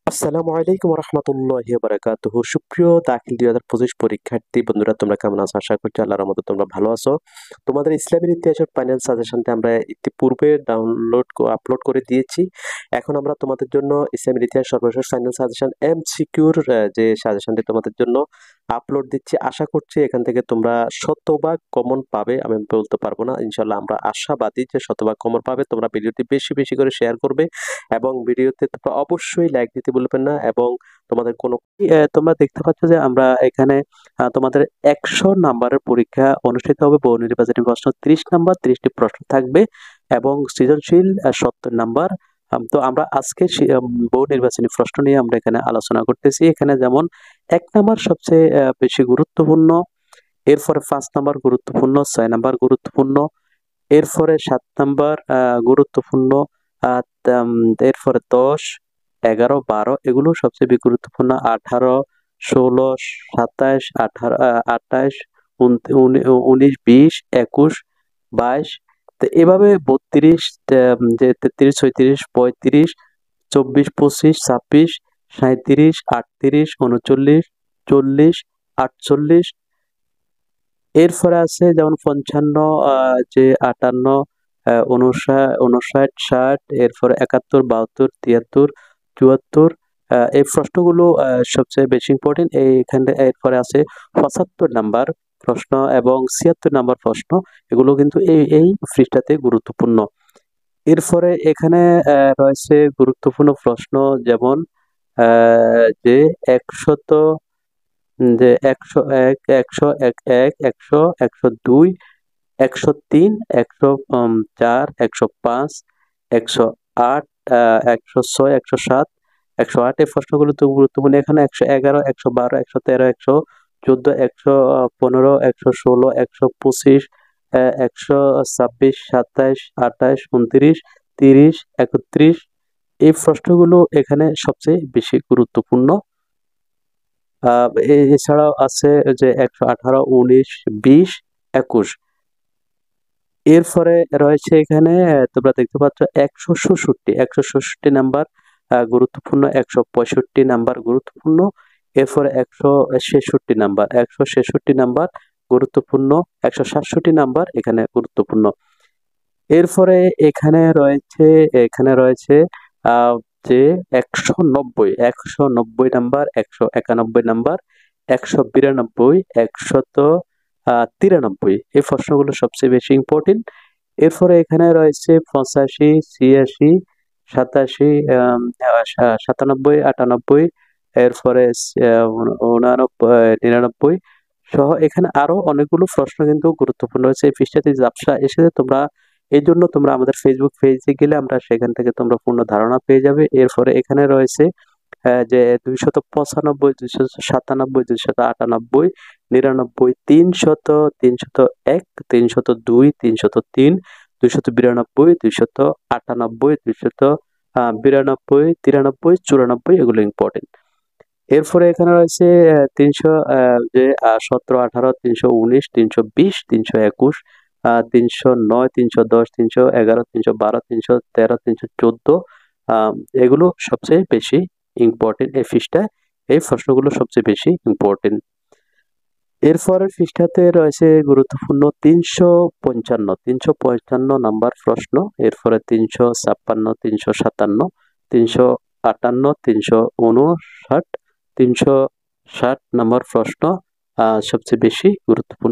আসসালামু আলাইকুম রহমতুল্লাহি বারাকাতুহু। সুপ্রিয় দাখিল 2025 পরীক্ষার্থী বন্ধুরা, তোমরা কেমন আছো? আশা করছি আল্লাহর রহমতে তোমরা ভালো আছো। তোমাদের ইসলামের ইতিহাসের ফাইনাল সাজেশনটা আমরা ইতিপূর্বে আপলোড করে দিয়েছি। এখন আমরা তোমাদের জন্য ইসলামের ইতিহাস সর্বশেষ ফাইনাল সাজেশন এমসিকিউর যে সাজেশনটি তোমাদের জন্য আপলোড দিচ্ছি। আশা করছি এখান থেকে তোমরা শতভাগ কমন পাবে। আমি বলতে পারবো না, ইনশাল্লাহ আমরা আশাবাদী যে শতভাগ কমন পাবে। তোমরা ভিডিওটি বেশি বেশি করে শেয়ার করবে এবং ভিডিওতে তোমরা অবশ্যই লাইক দিতে ভুলবেন না। এবং তোমাদের কোনো তোমরা দেখতে পাচ্ছ যে আমরা এখানে তোমাদের 100 নাম্বারের পরীক্ষা অনুষ্ঠিত হবে। বহু নির্বাচনী প্রশ্ন 30 নাম্বার, 30টি প্রশ্ন থাকবে এবং সৃজনশীল 70 নাম্বার। তো আমরা আজকে বহু নির্বাচনী প্রশ্ন নিয়ে আমরা এখানে আলোচনা করতেছি। এখানে যেমন 1 নাম্বার সবচেয়ে বেশি গুরুত্বপূর্ণ, এরপরে 5 নাম্বার গুরুত্বপূর্ণ, 6 নাম্বার গুরুত্বপূর্ণ, এরপরে 7 নাম্বার গুরুত্বপূর্ণ, এরপরে 10, 11, 12 এগুলো সবচেয়ে গুরুত্বপূর্ণ। 18, 16, 27, 28, 19, 20, 21, 22। তো এভাবে 32, যে 33, 36, 35, 24, 25, 26, 37, 38, 39, 40, 48। এরপরে আছে যেমন 55, যে 58, 59, 60, এরপরে 71, 72, 73, 74। এই প্রশ্নগুলো সবচেয়ে বেশি ইম্পর্টেন্ট। এইখানে এরপরে আছে 75 নাম্বার প্রশ্ন এবং 76 নাম্বার প্রশ্ন। এগুলো কিন্তু এই পৃষ্ঠাতে গুরুত্বপূর্ণ। এরপরে এখানে রয়েছে গুরুত্বপূর্ণ প্রশ্ন যেমন যে 100, যে 101, 101, 100, 102, 103, 104, 105, 108, 106, 107, 108। এই প্রশ্নগুলো তো গুরুত্বপূর্ণ। এখানে 111, 112, 113, 114, 115, 116, 125, 126, 27, 28, 29, 30, 31। এই প্রশ্নগুলো এখানে সবচেয়ে বেশি গুরুত্বপূর্ণ। এছাড়াও আছে যে 118, 19, 20, 21। এরপরে রয়েছে এখানে তোমরা দেখতে পাচ্ছ 166 নাম্বার গুরুত্বপূর্ণ, 165 নাম্বার গুরুত্বপূর্ণ, এরপরে 166 নাম্বার, 166 নাম্বার গুরুত্বপূর্ণ, 167 নাম্বার এখানে গুরুত্বপূর্ণ। এরপরে এখানে রয়েছে যে 190 নাম্বার, 191 নাম্বার, 192, 193। এই প্রশ্নগুলো সবচেয়ে বেশি ইম্পর্টেন্ট। এরপরে এখানে রয়েছে 85, 86, 87, 97, 98, এরপরে 89, 99 সহ এখানে আরো অনেকগুলো প্রশ্ন কিন্তু গুরুত্বপূর্ণ রয়েছে। এই পৃষ্ঠাতে ঝাপসা এসেছে, তোমরা এই জন্য তোমরা আমাদের ফেসবুক পেজে গেলে আমরা সেখান থেকে তোমরা পূর্ণ ধারণা পেয়ে যাবে। এরপরে এখানে রয়েছে যে 295, 297, 298, 99, 300, 301, 302, 303, 292, 298, 292, 93, 94 এগুলো ইম্পর্টেন্ট। এরপরে এখানে রয়েছে 300, যে 17, 18, 319, 320, 321, 309, 310, 311, 312, 313, 314। এগুলো সবচেয়ে বেশি ইম্পর্টেন্ট। এই পৃষ্ঠায় এই প্রশ্নগুলো সবচেয়ে বেশি ইম্পর্টেন্ট। এরপরের পৃষ্ঠাতে রয়েছে গুরুত্বপূর্ণ 355 নাম্বার প্রশ্ন, এরপরে 356, 357, 358, 359, 360 নাম্বার প্রশ্ন সবচেয়ে বেশি গুরুত্বপূর্ণ।